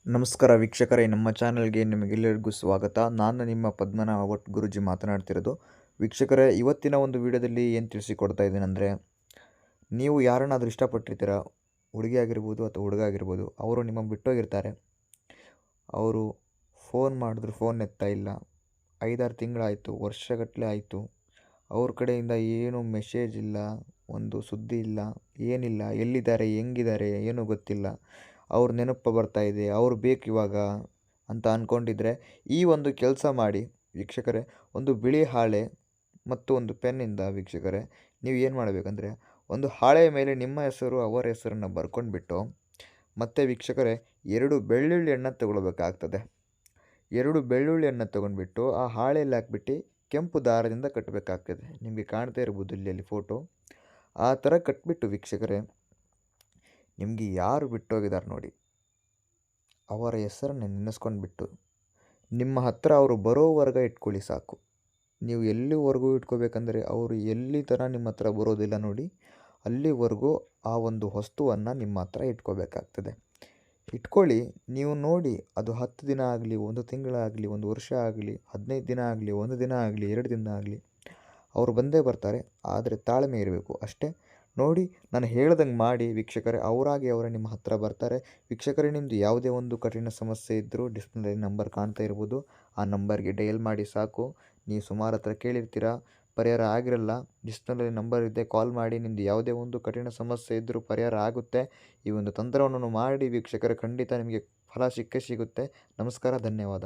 ನಮಸ್ಕಾರ ವೀಕ್ಷಕರೇ, ನಮ್ಮ ಚಾನಲ್ಗೆ ನಿಮಗೆಲ್ಲರಿಗೂ ಸ್ವಾಗತ. ನಾನು ನಿಮ್ಮ ಪದ್ಮನಾಭ ಭಟ್ ಗುರೂಜಿ ಮಾತನಾಡ್ತಿರೋದು. ವೀಕ್ಷಕರೇ, ಇವತ್ತಿನ ಒಂದು ವಿಡಿಯೋದಲ್ಲಿ ಏನು ತಿಳಿಸಿಕೊಡ್ತಾ ಇದ್ದೀನಂದರೆ, ನೀವು ಯಾರನ್ನಾದರೂ ಇಷ್ಟಪಟ್ಟಿರ್ತೀರ, ಹುಡುಗಿ ಆಗಿರ್ಬೋದು ಅಥವಾ ಹುಡುಗ ಆಗಿರ್ಬೋದು. ಅವರು ನಿಮಗೆ ಬಿಟ್ಟೋಗಿರ್ತಾರೆ. ಅವರು ಫೋನ್ ಮಾಡಿದ್ರು ಫೋನ್ ಎತ್ತಾ ಇಲ್ಲ. 5-6 ತಿಂಗಳಾಯಿತು, ವರ್ಷಗಟ್ಟಲೆ ಆಯಿತು. ಅವ್ರ ಕಡೆಯಿಂದ ಏನು ಮೆಸೇಜ್ ಇಲ್ಲ, ಒಂದು ಸುದ್ದಿ ಇಲ್ಲ, ಏನಿಲ್ಲ. ಎಲ್ಲಿದ್ದಾರೆ, ಹೆಂಗಿದ್ದಾರೆ ಏನೂ ಗೊತ್ತಿಲ್ಲ. ಅವ್ರ ನೆನಪು ಬರ್ತಾ ಇದೆ, ಅವ್ರು ಬೇಕು ಇವಾಗ ಅಂತ ಅಂದ್ಕೊಂಡಿದ್ರೆ ಈ ಒಂದು ಕೆಲಸ ಮಾಡಿ ವೀಕ್ಷಕರೇ. ಒಂದು ಬಿಳಿ ಹಾಳೆ ಮತ್ತು ಒಂದು ಪೆನ್ನಿಂದ ವೀಕ್ಷಕರೇ ನೀವು ಏನು ಮಾಡಬೇಕಂದ್ರೆ, ಒಂದು ಹಾಳೆಯ ಮೇಲೆ ನಿಮ್ಮ ಹೆಸರು ಅವರ ಹೆಸರನ್ನು ಬರ್ಕೊಂಡ್ಬಿಟ್ಟು, ಮತ್ತು ವೀಕ್ಷಕರೇ 2 ಬೆಳ್ಳುಳ್ಳಿಯನ್ನು ತಗೊಳ್ಬೇಕಾಗ್ತದೆ. 2 ಬೆಳ್ಳುಳ್ಳಿಯನ್ನು ತೊಗೊಂಡ್ಬಿಟ್ಟು ಆ ಹಾಳೆಯಲ್ಲಿ ಹಾಕ್ಬಿಟ್ಟು ಕೆಂಪು ದಾರದಿಂದ ಕಟ್ಟಬೇಕಾಗ್ತದೆ. ನಿಮಗೆ ಕಾಣ್ತಾ ಇರ್ಬೋದು ಇಲ್ಲಿ ಫೋಟೋ. ಆ ಥರ ಕಟ್ಬಿಟ್ಟು ವೀಕ್ಷಕರೇ, ನಿಮಗೆ ಯಾರು ಬಿಟ್ಟೋಗಿದ್ದಾರೆ ನೋಡಿ, ಅವರ ಹೆಸರನ್ನು ನೆನೆಸ್ಕೊಂಡ್ಬಿಟ್ಟು ನಿಮ್ಮ ಹತ್ರ ಅವರು ಬರೋವರೆಗೆ ಇಟ್ಕೊಳ್ಳಿ ಸಾಕು. ನೀವು ಎಲ್ಲಿವರೆಗೂ ಇಟ್ಕೋಬೇಕಂದ್ರೆ, ಅವರು ಎಲ್ಲಿ ಥರ ನಿಮ್ಮ ಹತ್ರ ಬರೋದಿಲ್ಲ ನೋಡಿ, ಅಲ್ಲಿವರೆಗೂ ಆ ಒಂದು ವಸ್ತುವನ್ನು ನಿಮ್ಮ ಹತ್ರ ಇಟ್ಕೋಬೇಕಾಗ್ತದೆ. ಇಟ್ಕೊಳ್ಳಿ. ನೀವು ನೋಡಿ, ಅದು 10 ದಿನ ಆಗಲಿ, 1 ತಿಂಗಳಾಗಲಿ, 1 ವರ್ಷ ಆಗಲಿ, 15 ದಿನ ಆಗಲಿ, 1 ದಿನ ಆಗಲಿ, 2 ದಿನ ಆಗಲಿ, ಅವರು ಬಂದೇ ಬರ್ತಾರೆ. ಆದರೆ ತಾಳ್ಮೆ ಇರಬೇಕು ಅಷ್ಟೇ. ನೋಡಿ, ನಾನು ಹೇಳ್ದಂಗೆ ಮಾಡಿ ವೀಕ್ಷಕರೇ, ಅವರೇ ನಿಮ್ಮ ಹತ್ರ ಬರ್ತಾರೆ. ವೀಕ್ಷಕರೇ, ನಿಮ್ಮದು ಯಾವುದೇ ಒಂದು ಕಠಿಣ ಸಮಸ್ಯೆ ಇದ್ದರೂ ಡಿಸ್ಪ್ಲೇಲಿ ನಂಬರ್ ಕಾಣ್ತಾ ಇರ್ಬೋದು. ಆ ನಂಬರ್ಗೆ ಡಯಲ್ ಮಾಡಿ ಸಾಕು. ನೀವು ಸುಮಾರು ಹತ್ರ ಕೇಳಿರ್ತೀರ, ಪರಿಹಾರ ಆಗಿರಲ್ಲ. ಡಿಸ್ಪ್ಲೇಲಿ ನಂಬರ್ ಇದೆ, ಕಾಲ್ ಮಾಡಿ. ನಿಮ್ಮದು ಯಾವುದೇ ಒಂದು ಕಠಿಣ ಸಮಸ್ಯೆ ಇದ್ದರೂ ಪರಿಹಾರ ಆಗುತ್ತೆ. ಈ ಒಂದು ತಂತ್ರವನ್ನು ಮಾಡಿ ವೀಕ್ಷಕರೇ, ಖಂಡಿತ ನಿಮಗೆ ಫಲ ಸಿಕ್ಕೇ ಸಿಗುತ್ತೆ. ನಮಸ್ಕಾರ, ಧನ್ಯವಾದ.